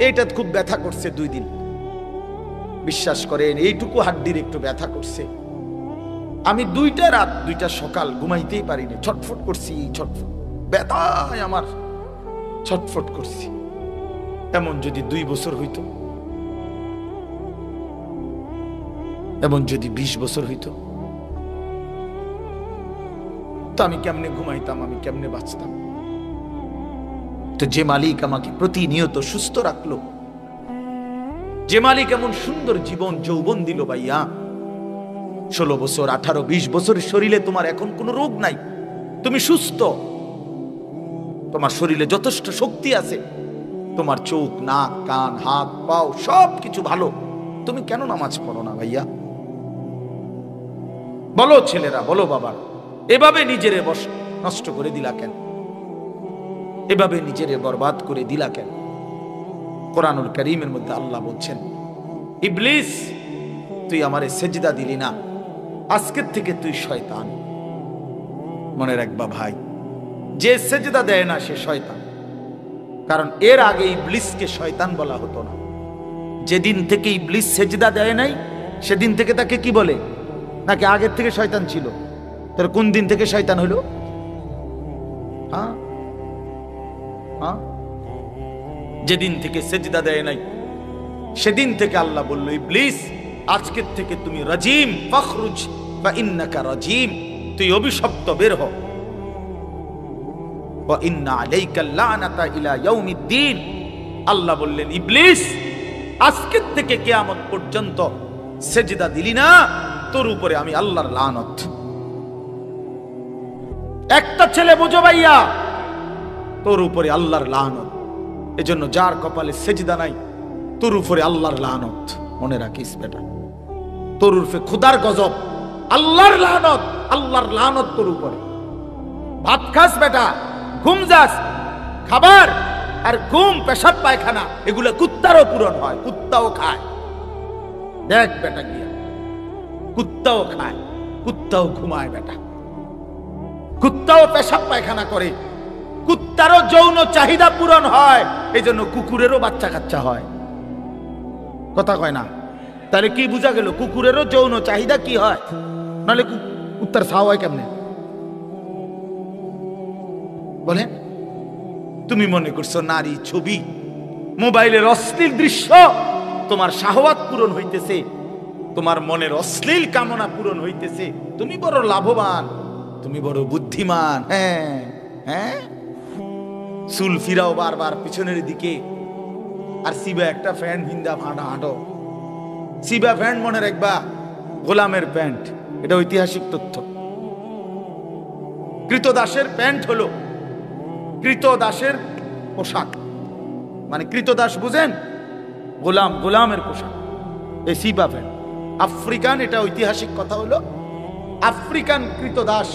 এইটা খুব ব্যথা করছে 2 দিন, বিশ্বাস করেন এইটুকু হাড্ডির একটু ব্যথা করছে। আমি 2টা রাত 2টা সকাল ঘুমাইতেই পারিনি, ছটফট করছি, ছটফট ব্যথায় আমার ছটফট করছি। এমন যদি 2 বছর হইতো, এমন যদি 20 বছর হইতো, তো আমি কেমনে ঘুমাইতাম, আমি কেমনে বাঁচতাম? তো যে মালিক আমাকে প্রতিনিয়ত সুস্থ রাখলো, যে মালিক এমন সুন্দর জীবন যৌবন দিল ভাইয়া, 16 বছর 18 20 বছরের শরীরে তোমার এখন কোনো রোগ নাই, তুমি সুস্থ, তোমার শরীরে যথেষ্ট শক্তি আছে, তোমার চোখ নাক কান হাত পাও সব কিছু ভালো, তুমি কেন নামাজ পড়ো না ভাইয়া? বলো ছেলেরা, বলো বাবা, এভাবে নিজেরে নষ্ট করে দিলা কেন? এভাবে নিজেরে বরবাদ করে দিলা কেন? কোরআনুল কারীমের মধ্যে আল্লাহ বলছেন, ইবলিস তুই আমারে সেজদা দিলি না, আজকের থেকে তুই শয়তান। মনে রাখবা ভাই, যে সেজদা দেয় না সে শয়তান, কারণ এর আগে ইবলিসকে শয়তান বলা হতো না। যেদিন থেকে ইবলিস সেজদা দেয় নাই সেদিন থেকে তাকে কি বলে? নাকি আগের থেকে শয়তান ছিল? তার কোন দিন থেকে শয়তান হলো? যেদিন থেকে সেজদা দেয় নাই সেদিন থেকে আল্লাহ বলল, ইবলিস আজকের থেকে তুমি রাজিম, ফখরুজ ফা ইন্নাকা রাজিম, তুই অভিশপ্ত, বের হ। ওয়া ইন্না আলাইকা লানাতা ইলা ইয়াউমিদ্দিন, আল্লাহ বললেন ইবলিস আজকের থেকে কিয়ামত পর্যন্ত সেজদা দিলি না, তোর উপরে আমি আল্লাহর লানত। একটা ছেলে বুঝো ভাইয়া, তোর উপরে আল্লাহর লানত। এজন্য যার কপালে সেজদা নাই তোর উপরে আল্লাহর লানত। মনে রাখিস বেটা, তোর উপরে খোদার গজব, আল্লাহর লানত, আল্লাহর লানত তোর উপরে। ভাত খাস বেটা, ঘুম যাস, খাবার আর ঘুম পেশাব পায়খানা এগুলো কুত্তারও পূরণ হয়, কুত্তাও খায়। দেখ বেটা গিয়া, কুত্তাও খায়, কুত্তাও ঘুমায় বেটা, কুত্তাও পেশাব পায়খানা করে, কুত্তারও যৌন চাহিদা পূরণ হয়, এই জন্য কুকুরেরও বাচ্চা কাচ্চা হয়। কথা কয় না? তাহলে কি বোঝা গেল? কুকুরেরও যৌন চাহিদা কি হয়, নাহলে কুত্তার ছাও হয় কেমনে? বলেন, তুমি মনে করছো নারী ছবি, মোবাইলের অশ্লীল দৃশ্য তোমার শাহওয়াত পূরণ হইতেছে, তোমার মনের অশ্লীল কামনা পূরণ হইতেছে, তুমি বড় লাভবান, তুমি বড় বুদ্ধিমান। হ্যাঁ হ্যাঁ, চুল ফিরাও বারবার পিছনের দিকে, আর সিবা একটা প্যান্ট ভিন্দা ফাটা হাঁটো। সিবা প্যান্ট মনে রাখবা, গোলামের প্যান্ট, এটা ঐতিহাসিক তথ্য। কৃতদাসের প্যান্ট হলো কৃতদাসের পোশাক, মানে কৃতদাস বুঝেন, গোলাম, গোলামের পোশাক, এই সিবা প্যান্ট। আফ্রিকান, এটা ঐতিহাসিক কথা হলো, আফ্রিকান কৃতদাস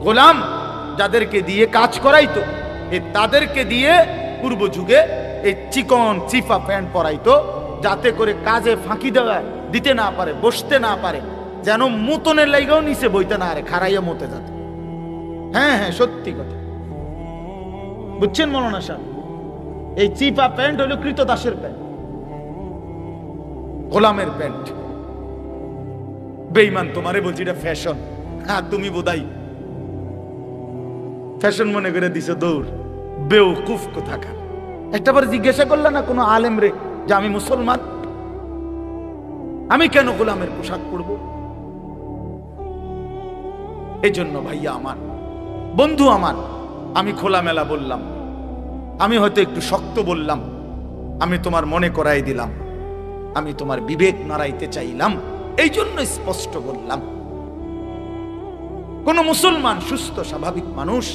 গোলাম যাদেরকে দিয়ে কাজ করাইতো, তাদেরকে দিয়ে পূর্ব যুগে এই চিকন চিফা প্যান্ট পরাইতো, যাতে করে কাজে ফাঁকি দিতে না পারে, বসতে না পারে, যেন মুতনের লাইগাও নিচে বইতে না আরে, খারাইয়া মতে যেত। হ্যাঁ হ্যাঁ, সত্যি কথা, বুঝছেন মৌলানা সাহেব? এই চিফা প্যান্ট হলো কৃতদাসের প্যান্ট, গোলামের প্যান্ট। বেঈমান তোমারে বলছি এটা ফ্যাশন, হ্যাঁ তুমি বোধাই ফ্যাশন মনে করে দিছো দৌড়, বেওকুফ কোথাকার। একটাবার জিজ্ঞাসা করলে না কোনো আলেম রে যে আমি মুসলমান, আমি কেন গোলামের পোশাক পরব? এই জন্য ভাইয়া আমার, বন্ধু আমার, আমি খোলামেলা বললাম, আমি হয়তো একটু শক্ত বললাম, আমি তোমার মনে করাই দিলাম, আমি তোমার বিবেক নাড়াইতে চাইলাম, এই জন্য স্পষ্ট বললাম। কোন মুসলমান সুস্থ স্বাভাবিক মানুষ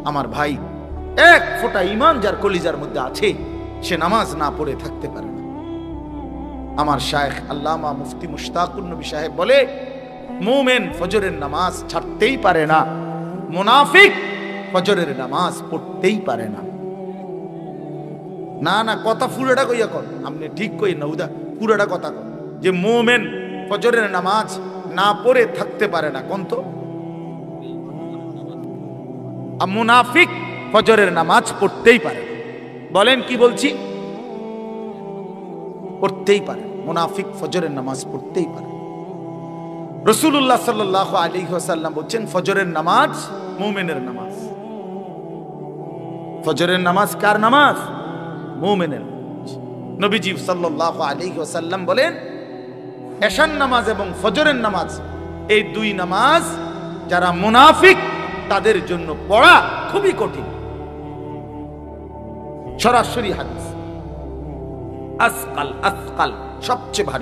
আমার ভাই, এক ফোঁটা ঈমান যার কলিজার মধ্যে আছে, সে নামাজ না পড়ে থাকতে পারে না। আমার শায়েখ আল্লামা মুফতি মুশতাকুন নবী সাহেব বলে, মুমিন ফজরের নামাজ ছাড়তেই পারে না, মুনাফিক ফজরের নামাজ পড়তেই পারে না। না না, কথা পুরোটা কইয়া কর, আপনি ঠিক কই না উদা, পুরোটা কথা কর যে মুমিন ফজরের নামাজ না পড়ে থাকতে পারে না, কোন তো? মুনাফিক ফজরের নামাজ পড়তেই পারে। বলেন কি বলছি? পড়তেই পারে, মুনাফিক ফজরের নামাজ পড়তেই পারে। রাসূলুল্লাহ সাল্লাল্লাহু আলাইহি ওয়াসাল্লাম বলেন ফজরের নামাজ মুমিনের নামাজ। ফজরের নামাজ কার নামাজ? মুমিনের। নবীজি সাল্লাল্লাহু আলাইহি ওয়াসাল্লাম বলেন এশার নামাজ এবং ফজরের নামাজ এই দুই নামাজ যারা মুনাফিক তাদের জন্য পড়া খুবই কঠিন। সরাসরি হাদিস, আসকাল আসকাল, সবচেয়ে ভারী।